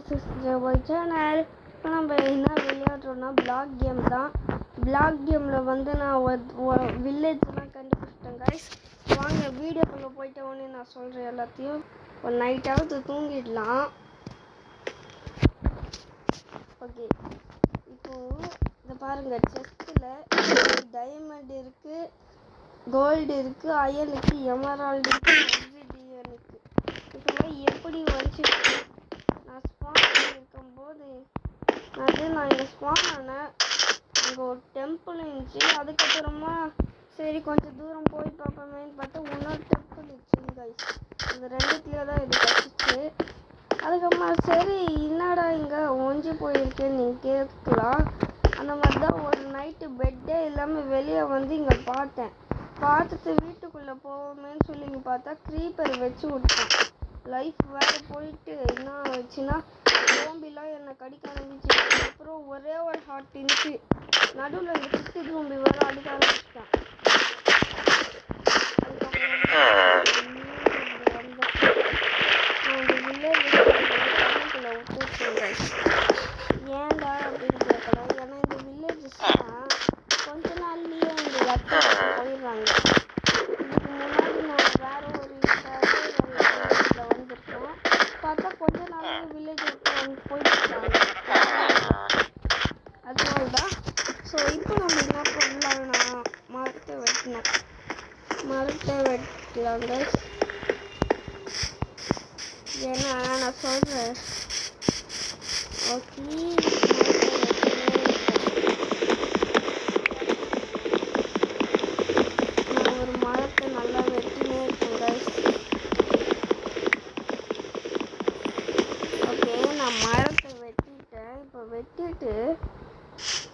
Channel. இப்போ நம்ம என்ன விளையாடுறோம்னா பிளாக் கேம் தான். பிளாக் கேமில் வந்து நான் ஒரு வில்லேஜ்லாம் கண்டுபிடிச்சிட்டேன் கைஸ். வாங்க வீடியோக்குள்ளே போயிட்ட உடனே நான் சொல்கிறேன் எல்லாத்தையும். ஒரு நைட்டாவது தூங்கிடலாம். ஓகே, இப்போது இதை பாருங்கள், செஸ்ட்டில் டைமண்ட் இருக்குது, கோல்டு இருக்குது, அயன் இருக்குது, எமரால்டு இருக்குது, ஒப்சிடியன் இருக்குது. இதெல்லாம் எப்படி வச்சுருக்கு? நான் ஸ்பான் பண்ணியிருக்கும்போது நான் இங்கே ஸ்பான் ஆனேன். அங்கே ஒரு டெம்பிள் இருந்துச்சு. அதுக்கப்புறமா சரி கொஞ்சம் தூரம் போய் பார்ப்போமேன்னு பார்த்தா இன்னொரு டெம்பிள் இருந்துச்சு கைஸ். இந்த ரெண்டுத்துலேயே தான் இது கழிச்சு. அதுக்கப்புறமா சரி என்னடா இங்கே ஒஞ்சி போயிருக்கேன்னு நீங்கள் கேட்கலாம். அந்த மாதிரி தான் ஒரு நைட்டு பெட்டே இல்லாமல் வெளியே வந்து இங்கே பார்த்துட்டு வீட்டுக்குள்ளே போவோமேன்னு சொல்லி இங்கே பார்த்தா க்ரீப்பர் வச்சு விட்டேன். லைஃப் வேறு போயிட்டு என்ன ஆச்சுன்னா ஜோம்பிலாம் என்னை கடிக்க ஆரம்பிச்சு. அப்புறம் ஒரே ஒரு ஹார்ட் இருந்துச்சு. நடுவில் இந்த குட்டி ஜோம்பி வேறு அடிக்க ஆரம்பிச்சிட்டேன். இந்த வில்லேஜ் கண்ணுக்குள்ளே விட்டுருக்கேன். ஏன்டா அப்படின்னு கேட்கலாம். ஏன்னா இந்த வில்லேஜஸ்லாம் கொஞ்ச நாள்லேயே இந்த இடத்துக்கு போயிடுறாங்க. இதுக்கு முன்னாடி நான் வேற ஒரு வில்லேஜில் வந்திருக்கேன். பார்த்தா கொஞ்ச நாள்லேயே வில்லேஜ் போயிட்டுருக்காங்க. அதனால தான். ஸோ இப்போ நம்ம என்ன பண்ணலாம்னா மரத்தை வெட்டலாம் ஏன்னா நான் சொல்கிறேன். ஓகே, நான் ஒரு மரத்தை நல்லா வெட்டினே இருக்கேன். ஓகே, நான் மரத்தை வெட்டிட்டேன். இப்போ வெட்டிட்டு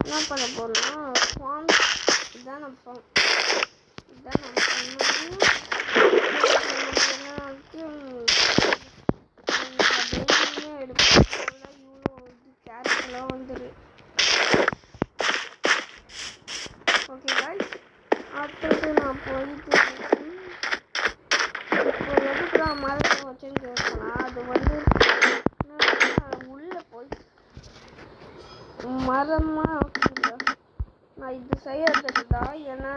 என்ன பண்ண போகிறோம்னா ஃபார்ம் இதான் நான் பண்ணணும். டெய்லியுமே எடுப்பேன். இவ்வளோ இது கேரட்லாம் வந்துடு. ஓகே கைஸ், அடுத்தது நான் போயிட்டு இப்போ எதுக்கு நான் மரத்தை வச்சுன்னு கேட்கலாம். அது வந்து உள்ளே போய் மரமாக நான் இது செய்யறதுக்கு தான். ஏன்னா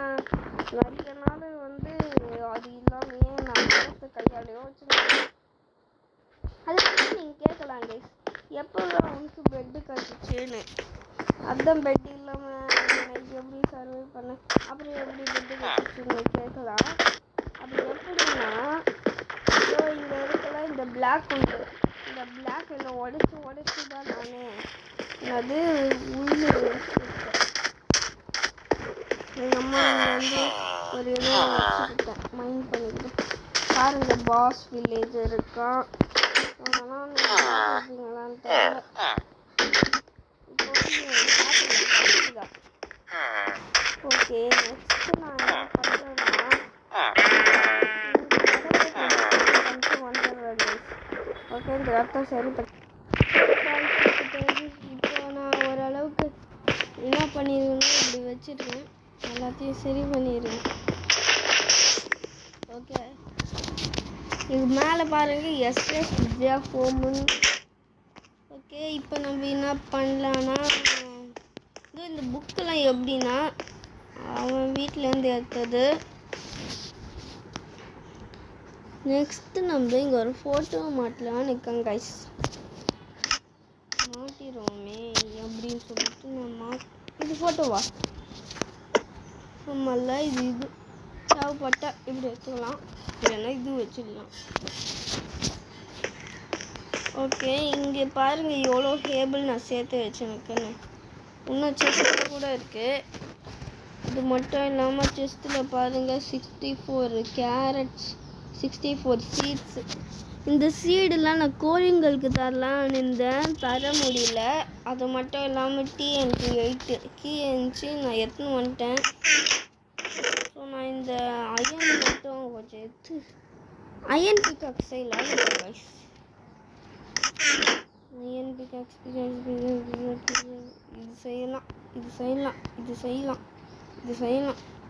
நிறைய நாள் வந்து அது இல்லாமையே நான் மரத்தை கையாலையோ வச்சுருக்கேன். அதுக்கு நீங்கள் கேட்கலாம் கைஸ், எப்போ உனக்கு பெட்டு கழிச்சுன்னு. அதுதான் பெட் இல்லாமல் எப்படி சர்வை பண்ண, அப்புறம் எப்படி பெட்டு கழிச்சுன்னு கேட்கலாம். அப்படி எப்படின்னா இங்கே இருக்கலாம் இந்த பிளாக் உண்டு. இந்த பிளாக் என்ன உடச்சி தான் நானே அது உள்ளே இருக்கேன். எங்கள் அம்மா வந்து ஒரு இதை வச்சுக்கிட்டேன், மைண்ட் பண்ணிக்கிட்டேன். பாருங்க பாஸ் வில்லேஜ் இருக்கான். அதெல்லாம் இருக்கீங்களான்னு தெரியல. இப்போ ஓகே, நெக்ஸ்ட்டு நான் என்ன பண்ணுறேன்னா வந்துடுறேன். ஓகே, இந்த இடத்த சரி பண்ணி இப்போ நான் ஓரளவுக்கு என்ன பண்ணிடுவேன்னா இப்படி வச்சுருக்கேன். எல்லாத்தையும் சரி பண்ணிடுவேன். ஓகே, இது மேலே பாருங்கள் எஸ்எஸ் வித்யா ஹோமுன்னு. ஓகே, இப்போ நம்ம என்ன பண்ணலான்னா இந்த புக்கெல்லாம் எப்படின்னா அவன் வீட்டிலேருந்து எடுத்தது. நெக்ஸ்ட்டு நம்ம இங்கே ஒரு ஃபோட்டோ மாட்டலான்னு இருக்கேன் கைஸ். மாட்டிடுவோமே அப்படின்னு சொல்லிட்டு நான் இது ஃபோட்டோவா நம்மள இது தேவைப்பட்டா இப்படி வச்சுக்கலாம், இல்லைன்னா இது வச்சிடலாம். ஓகே, இங்கே பாருங்கள் எவ்வளோ ஹேபிள் நான் சேர்த்து வச்சுருக்கேன்னு. இன்னும் செஸ்ட்டில் கூட இருக்குது. இது மட்டும் இல்லாமல் செஸ்ட்டில் பாருங்கள் 64 கேரட்ஸ், 64 சீட்ஸு. இந்த சீடெலாம் நான் கோழிங்களுக்கு தரலான்னு இருந்தேன், தர முடியல. அது மட்டும் இல்லாமல் TNT 8 கீ இருந்துச்சு, நான் எடுத்துன்னு வந்துட்டேன். ஸோ நான் இந்த அயன் மட்டும் கொஞ்சம் எடுத்து அயன் பிக்காக்ஸ் செய்யலாம். அயன் பிக்காக்ஸ்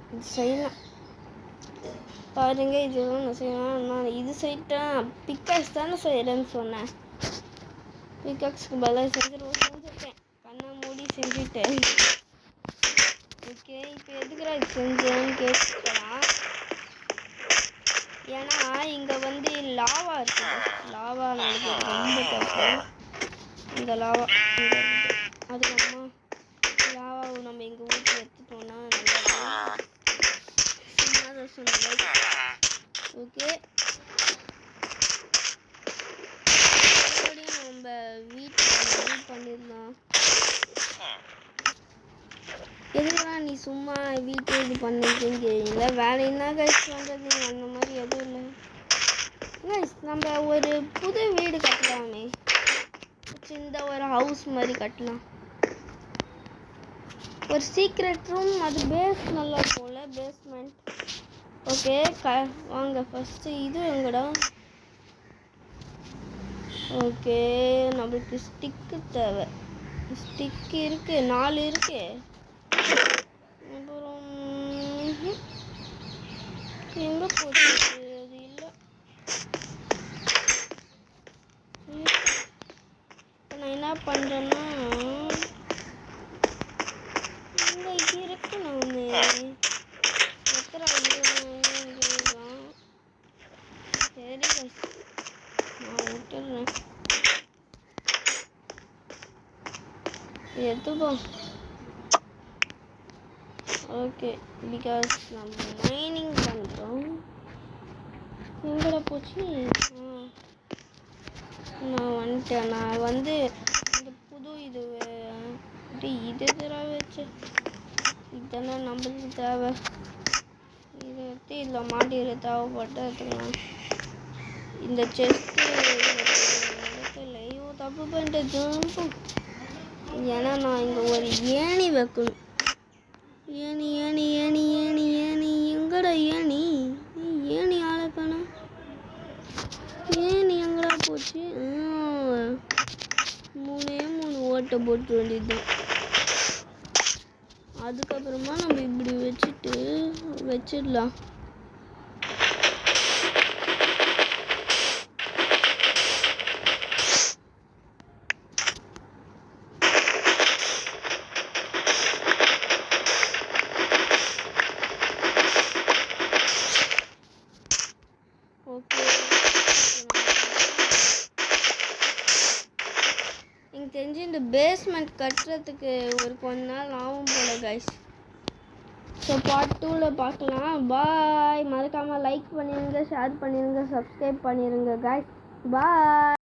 இது செய்யலாம். பாருங்க, இதெல்லாம் நான் செய்யலாம். நான் இது செய்யிட்டேன். பிக்காக்ஸ் தானே செய்கிறேன்னு சொன்னேன். பிகாக்ஸ்க்கு பதிலாக செஞ்சுருக்கேன். கண்ணை மூடி செஞ்சுட்டேன். ஓகே, இப்போ எதுக்குடா இது செஞ்சேன்னு கேட்டுக்கலாம். ஏன்னா இங்கே வந்து லாவா இருக்குது. லாவா நமக்கு ரொம்ப கஷ்டம். இந்த லாவா இங்கே இருக்குது. அதுக்கப்புறமா லாவாவை நம்ம இங்கே ஊற்றி எடுத்துட்டோம்னா நல்லா சும்மா தான் சொன்னேன். ஓகே, மறுபடியும் நம்ம வீட்டில் பண்ணிடலாம். எதுக்குலாம் நீ சும்மா வீட்டில் இது பண்ணிருக்கீங்க? வேலை என்ன கைஸ் பண்ணுறது? அந்த மாதிரி எதுவும் இல்லை கைஸ். நம்ம ஒரு புது வீடு கட்டலாமே. சின்ன ஒரு ஹவுஸ் மாதிரி கட்டலாம். ஒரு சீக்ரெட் ரூம், அது பேஸ் நல்லா இருக்கும்ல, பேஸ்மெண்ட். ஓகே, வாங்க ஃபஸ்ட்டு இது எங்கடா? ஓகே, நம்மளுக்கு ஸ்டிக்கு தேவை. ஸ்டிக் இருக்கு, 4 இருக்கு. அப்புறம் எங்கே போச்சு? அது இல்லை. இப்போ நான் என்ன பண்ணுறேன்னா இங்கே இருக்கு. நான் எத்தனை இதுதான். சரி கைஸ், நான் விட்டுடுறேன். எடுத்துப்போம். ஓகே, பிகாஸ் நம்ம மைனிங் பண்ணுறோம். எங்கடா போச்சு? நான் வந்துட்டேன். நான் வந்து இந்த புது இது எதிராக வச்சு இதெல்லாம் நம்மளுக்கு தேவை. இதை எடுத்து இதில் மாட்டிகிற தேவைப்பட்டு எடுத்துக்கலாம். இந்த செஸ்ட்டு இடத்துல தப்பு பண்ணிட்டு ஜம்பு. ஏன்னா நான் இங்கே ஒரு ஏணி வைக்கணும். ஏணி ஏணி ஏணி ஏணி ஏணி எங்கடா ஏணி? ஏணி ஆளக்கானா? ஏணி எங்கடா போச்சு? 3 ஓட்டை போட்டு வேண்டியதுதான். அதுக்கப்புறமா நம்ம இப்படி வச்சிடலாம். ஓகே, எனக்கு தெரிஞ்சு இந்த பேஸ்மெண்ட் கட்டுறதுக்கு ஒரு கொஞ்ச நாள் ஆகும் போல கைஸ். ஸோ பார்ட் 2ல் பார்க்கலாம். பாய். மறக்காமல் லைக் பண்ணிடுங்க, ஷேர் பண்ணிடுங்க, சப்ஸ்கிரைப் பண்ணிடுங்க கைஸ். பாய்.